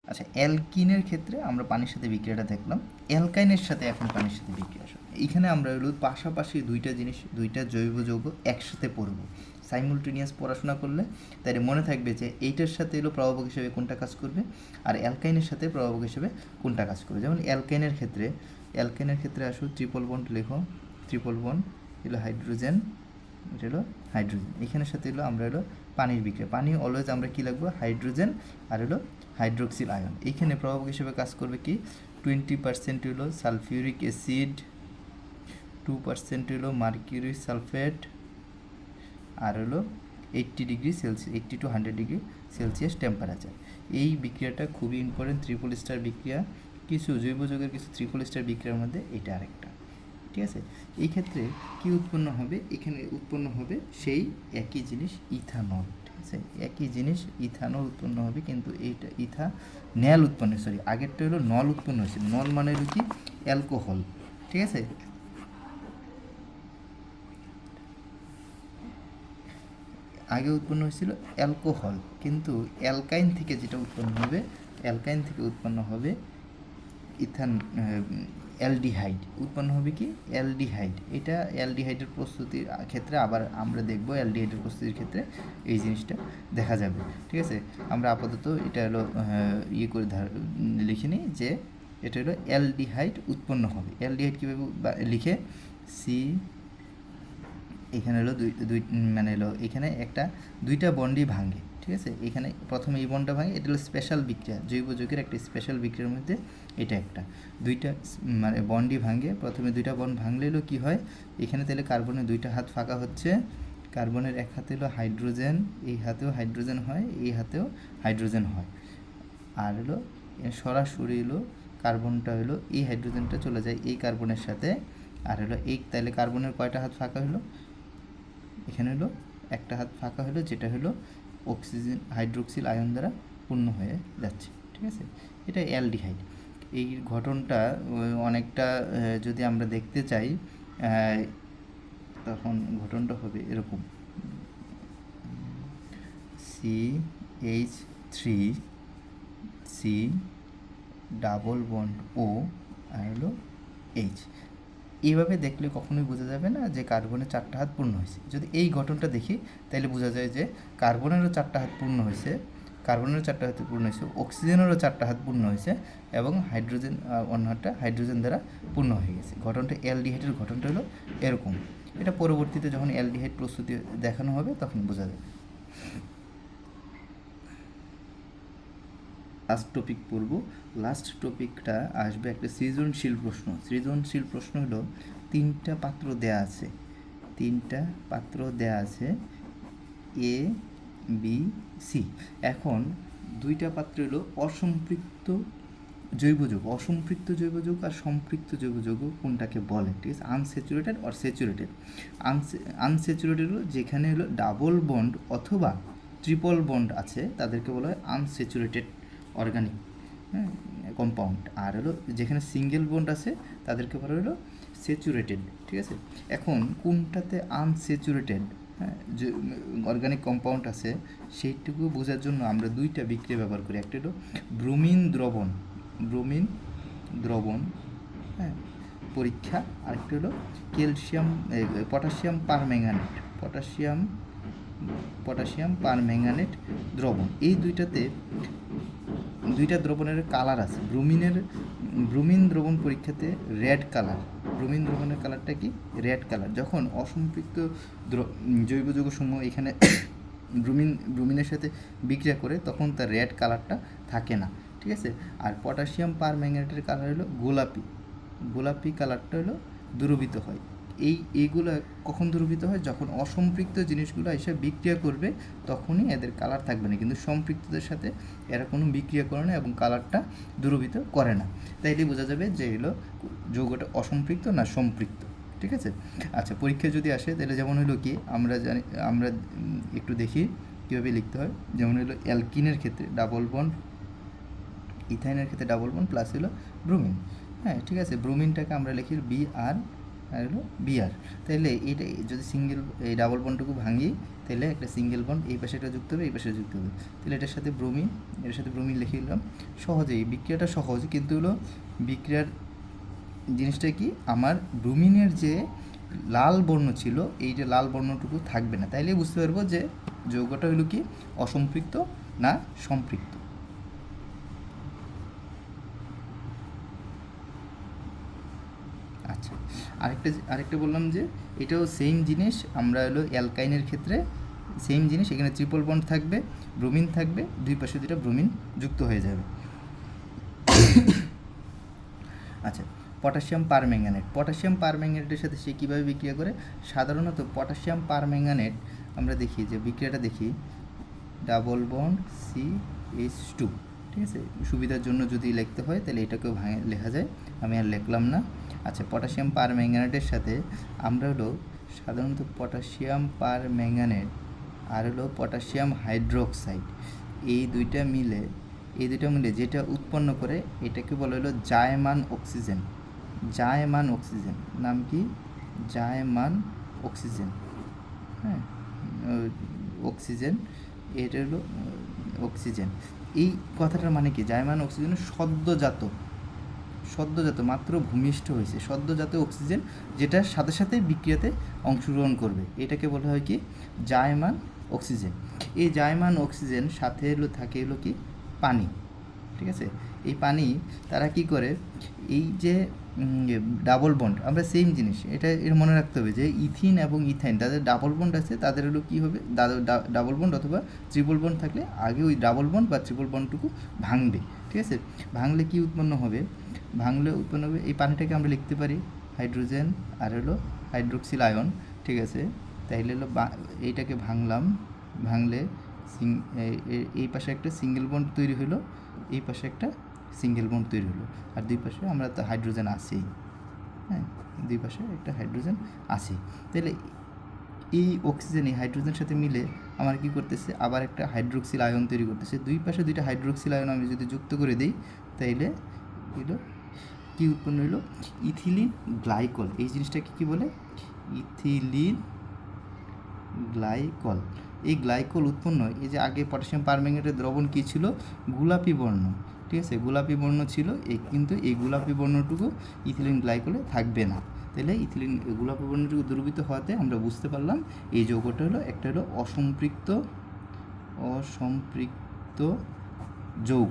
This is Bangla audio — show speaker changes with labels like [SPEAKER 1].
[SPEAKER 1] আচ্ছা, অ্যালকিনের ক্ষেত্রে আমরা পানির সাথে বিক্রিয়াটা দেখলাম, অ্যালকাইনের সাথে এখন পানির সাথে বিক্রিয়া আসবে। এইখানে আমরা হলো পাশাপাশি দুইটা জিনিস, দুইটা জৈব যৌগ একসাথে পড়ব। সাইমুলটেনিয়াস পড়াশোনা করলে তাহলে মনে থাকবে যে এইটার সাথে এলো প্রভাবক হিসেবে কোনটা কাজ করবে, আর অ্যালকাইনের সাথে প্রভাবক হিসেবে কোনটা কাজ করবে। যেমন অ্যালকাইনের ক্ষেত্রে আসো, ট্রিপল বন্ড লেখো, ট্রিপল বন্ড এলো হাইড্রোজেন, এটা হলো হাইড্রোজেন। এখানের সাথে এলো আমরা হলো পানির বিক্রিয়া, পানি অলওয়েজ আমরা কী লাগবো, হাইড্রোজেন আর হলো হাইড্রোক্সিল আয়ন। এইখানে প্রভাবক হিসেবে কাজ করবে কি, 20% হলো সালফিউরিক অ্যাসিড, 2% হলো মার্কিউরি সালফেট, আর হলো 80 to 100 ডিগ্রি সেলসিয়াস টেম্পারেচার। এই বিক্রিয়াটা খুবই ইম্পর্টেন্ট, ট্রিপল স্টার বিক্রিয়া। কিছু জৈব যৌগের কিছু ট্রিপল স্টার বিক্রিয়ার মধ্যে এটা আরেকটা। ঠিক আছে, এই ক্ষেত্রে কি উৎপন্ন হবে, এখানে উৎপন্ন হবে সেই একই জিনিস ইথানল। ঠিক আছে, একই জিনিস ইথানল উৎপন্ন হবে, কিন্তু এইটা ইথানল উৎপন্ন, সরি আগেরটা হলো নল উৎপন্ন হয়েছিল। নল মানে হলো কি, অ্যালকোহল। ঠিক আছে, আগে উৎপন্ন হয়েছিল অ্যালকোহল, কিন্তু অ্যালকাইন থেকে যেটা উৎপন্ন হবে, অ্যালকাইন থেকে উৎপন্ন হবে অ্যালডিহাইড উৎপন্ন হবে। কি, অ্যালডিহাইড। এটা অ্যালডিহাইডের প্রস্তুতির ক্ষেত্রে আবার আমরা দেখব, অ্যালডিহাইডের প্রস্তুতির ক্ষেত্রে এই জিনিসটা দেখা যাবে। ঠিক আছে, আমরা আপাতত এটা হলো ইয়ে করে লিখে নিই যে এটা হলো অ্যালডিহাইড উৎপন্ন হবে। অ্যালডিহাইড কীভাবে লিখে, সি, এখানে হলো দুই মানে হলো এখানে দুইটা বন্ডই ভাঙে। ঠিক আছে, এখানে প্রথমে এই বন্ডটা ভাঙে, এটা হলো স্পেশাল বিক্রিয়া, জৈব যৌগের একটা স্পেশাল বিক্রিয়ার মধ্যে এটা একটা। দুইটা মানে বন্ডই ভাঙে, প্রথমে দুইটা বন্ড ভাঙলে হলো কী হয়, এখানে তাহলে কার্বনের দুইটা হাত ফাঁকা হচ্ছে, কার্বনের এক হাতে হলো হাইড্রোজেন, এই হাতেও হাইড্রোজেন হয়, এই হাতেও হাইড্রোজেন হয়, আর হলো সরাসরি হলো কার্বনটা হলো এই হাইড্রোজেনটা চলে যায় এই কার্বনের সাথে, আর হলো এই তাহলে কার্বনের কয়টা হাত ফাঁকা হলো, এখানে হলো একটা হাত ফাঁকা হলো, যেটা হলো অক্সিজেন হাইড্রোক্সিল আয়ন দ্বারা পূর্ণ হয়ে যাচ্ছে। ঠিক আছে, এটা অ্যালডিহাইড। এই ঘটনটা অনেকটা যদি আমরা দেখতে চাই, তখন ঘটনটা হবে এরকম, CH3C ডাবল বন্ড ও আর হলো এইচ। এইভাবে দেখলে কখনোই বোঝা যাবে না যে কার্বনের 4টা হাত পূর্ণ হয়েছে। যদি এই গঠনটা দেখি তাহলে বোঝা যায় যে কার্বনেরও 4টা হাত পূর্ণ হয়েছে, অক্সিজেনেরও 4টা হাত পূর্ণ হয়েছে, এবং হাইড্রোজেন অন্য হাতটা হাইড্রোজেন দ্বারা পূর্ণ হয়ে গেছে। ঘটনটা অ্যালডিহাইডের ঘটনটা হলো এরকম। এটা পরবর্তীতে যখন অ্যালডিহাইড প্রস্তুতি দেখানো হবে তখন বোঝা যাবে। লাস্ট টপিক পড়ব। লাস্ট টপিকটা আসবে একটা সৃজনশীল প্রশ্ন। সৃজনশীল প্রশ্ন হলো, তিনটা পাত্র দেয়া আছে এ, বি, সি। এখন দুইটা পাত্র হলো অসম্পৃক্ত জৈব যৌগ, অসম্পৃক্ত জৈব যৌগ আর সম্পৃক্ত জৈব যৌগ কোনটাকে বলে। ঠিক আছে, আনস্যাচুরেটেড আর স্যাচুরেটেড। আনস্যাচুরেটেড হলো যেখানে হলো ডাবল বন্ড অথবা ট্রিপল বন্ড আছে, তাদেরকে বলা হয় আনস্যাচুরেটেড অর্গানিক কম্পাউন্ড। আর হলো যেখানে সিঙ্গেল বন্ড আছে তাদেরকে বলা হলো স্যাচুরেটেড। ঠিক আছে, এখন কোনটাতে আনস্যাচুরেটেড যে অর্গানিক কম্পাউন্ড আছে সেইটুকু বোঝার জন্য আমরা দুইটা বিক্রিয়া ব্যবহার করি। একটা হলো ব্রোমিন দ্রবণ পরীক্ষা, আরেকটা হলো পটাশিয়াম পারম্যাঙ্গানেট দ্রবণ। এই দুইটা দ্রবণের কালার আছে। ব্রোমিন দ্রবণ পরীক্ষাতে রেড কালার, ব্রোমিন দ্রবণের কালারটা কি, রেড কালার। যখন অসম্পৃক্ত জৈব যৌগসমূহ এখানে ব্রোমিনের সাথে বিক্রিয়া করে তখন তার রেড কালারটা থাকে না। ঠিক আছে, আর পটাশিয়াম পারম্যাঙ্গানেটের কালার হলো গোলাপি কালারটা হলো দ্রবীত হয়। এইগুলো কখন দ্রবীত হয়, যখন অসম্পৃক্ত জিনিসগুলো এসে বিক্রিয়া করবে তখনই এদের কালার থাকবে না, কিন্তু সম্পৃক্তদের সাথে এরা কোনো বিক্রিয়া করে না এবং কালারটা দ্রবীত করে না। তাইলে বোঝা যাবে যে এগুলো যৌগটা অসম্পৃক্ত না সম্পৃক্ত। ঠিক আছে, আচ্ছা পরীক্ষায় যদি আসে তাহলে যেমন হলো কি, আমরা একটু দেখি কীভাবে লিখতে হয়। যেমন হলো অ্যালকিনের ক্ষেত্রে ডাবল বন্ড, ইথাইনের ক্ষেত্রে ডাবল বন্ড প্লাস হলো ব্রোমিন। হ্যাঁ, ঠিক আছে, ব্রোমিনটাকে আমরা লিখি BR আর হলো বিআর। তাহলে এটা যদি সিঙ্গেল এই ডাবল বন্ডটুকু ভাঙি, তাহলে একটা সিঙ্গেল বন্ড এই পাশে একটা যুক্ত হবে, এই পাশে যুক্ত হবে। তাহলে এটার সাথে ব্রোমিন, এটার সাথে ব্রোমিন লিখে দিলাম। সহজেই বিক্রিয়াটা সহজ, কিন্তু হলো বিক্রিয়ার জিনিসটা কি, আমার ব্রোমিনের যে লাল বর্ণ ছিল, এই যে লাল বর্ণটুকু থাকবে না। তাইলে বুঝতে পারবো যে যৌগটা হলো কি অসম্পৃক্ত না সম্পৃক্ত। আচ্ছা, আরেকটা বললাম যে এটাও সেম জিনিস, আমরা হলো অ্যালকাইনের ক্ষেত্রে সেম জিনিস, এখানে ট্রিপল বন্ড থাকবে, ব্রোমিন থাকবে, দুই পাশে দুইটা ব্রোমিন যুক্ত হয়ে যাবে। আচ্ছা, পটাশিয়াম পারম্যাঙ্গানেট। পটাশিয়াম পারম্যাঙ্গানেটের সাথে সে কীভাবে বিক্রিয়া করে? সাধারণত পটাশিয়াম পারম্যাঙ্গানেট আমরা দেখি যে বিক্রিয়াটা দেখি ডাবল বন্ড CH2, ঠিক আছে? সুবিধার জন্য যদি লিখতে হয় তাহলে এটাকেও লেখা যায়, আমি আর লিখলাম না। আচ্ছা, পটাশিয়াম পারম্যাঙ্গানেটের সাথে আমরা হলো সাধারণত পটাশিয়াম পারম্যাঙ্গানেট আর হলো পটাশিয়াম হাইড্রোক্সাইড, এই দুইটা মিলে যেটা উৎপন্ন করে এটাকে বলা হলো জায়মান অক্সিজেন। জায়মান অক্সিজেন নাম কি? জায়মান অক্সিজেন। হ্যাঁ, অক্সিজেন, এটা হলো অক্সিজেন। এই কথাটার মানে কি? জায়মান অক্সিজেন সদ্যজাত মাত্র ভূমিষ্ঠ হয়েছে সদ্যজাত অক্সিজেন, যেটার সাথে সাথে বিক্রিয়াতে অংশগ্রহণ করবে, এটাকে বলা হয় কি? জায়মান অক্সিজেন। এই জায়মান অক্সিজেন সাথে থাকে কি? পানি, ঠিক আছে? এই পানি তারা কি করে, এই যে ডাবল বন্ড, আমরা সেম জিনিস এর মনে রাখতে হবে যে ইথিন এবং ইথাইন তাদের ডাবল বন্ড আছে, তাদের হলো কী হবে, ডাবল বন্ড অথবা ট্রিপল বন্ড থাকলে আগে ওই ডাবল বন্ড বা ট্রিপল বন্ডটুকু ভাঙবে, ঠিক আছে? ভাঙলে কি উৎপন্ন হবে? এই পানিটাকে আমরা লিখতে পারি হাইড্রোজেন আর হলো হাইড্রোক্সিল আয়ন, ঠিক আছে? তাইলে হলো এইটাকে ভাঙলে এই পাশে একটা সিঙ্গেল বন্ড তৈরি হলো, এই পাশে একটা সিঙ্গেল বন্ড তৈরি হলো, আর দুই পাশে আমরা তো হাইড্রোজেন আছেই। হ্যাঁ, দুই পাশে একটা হাইড্রোজেন আছে। তাহলে এই অক্সিজেন এই হাইড্রোজেনের সাথে মিলে আমার কি করতেছে, আবার একটা হাইড্রোক্সিল আয়ন তৈরি করতেছে। দুই পাশে দুইটা হাইড্রোক্সিল আয়ন আমি যদি যুক্ত করে দিই, তাইলে এগুলো কী উৎপন্ন হলো? Ethylene glycol. এই জিনিসটাকে কী বলে? Ethylene glycol. এই গ্লাইকল উৎপন্ন হয়, এই যে আগে পটাশিয়াম পারম্যাঙ্গানেটের দ্রবণ কী ছিল? গোলাপি বর্ণ, ঠিক আছে? গোলাপি বর্ণ ছিল, কিন্তু এই গোলাপি বর্ণটুকু ইথিলিন গ্লাইকলে থাকবে না। তাহলে গোলাপি বর্ণটুকু দ্রবীভূত হওয়াতে আমরা বুঝতে পারলাম এই যৌগটা হলো একটা হলো অসম্পৃক্ত যৌগ।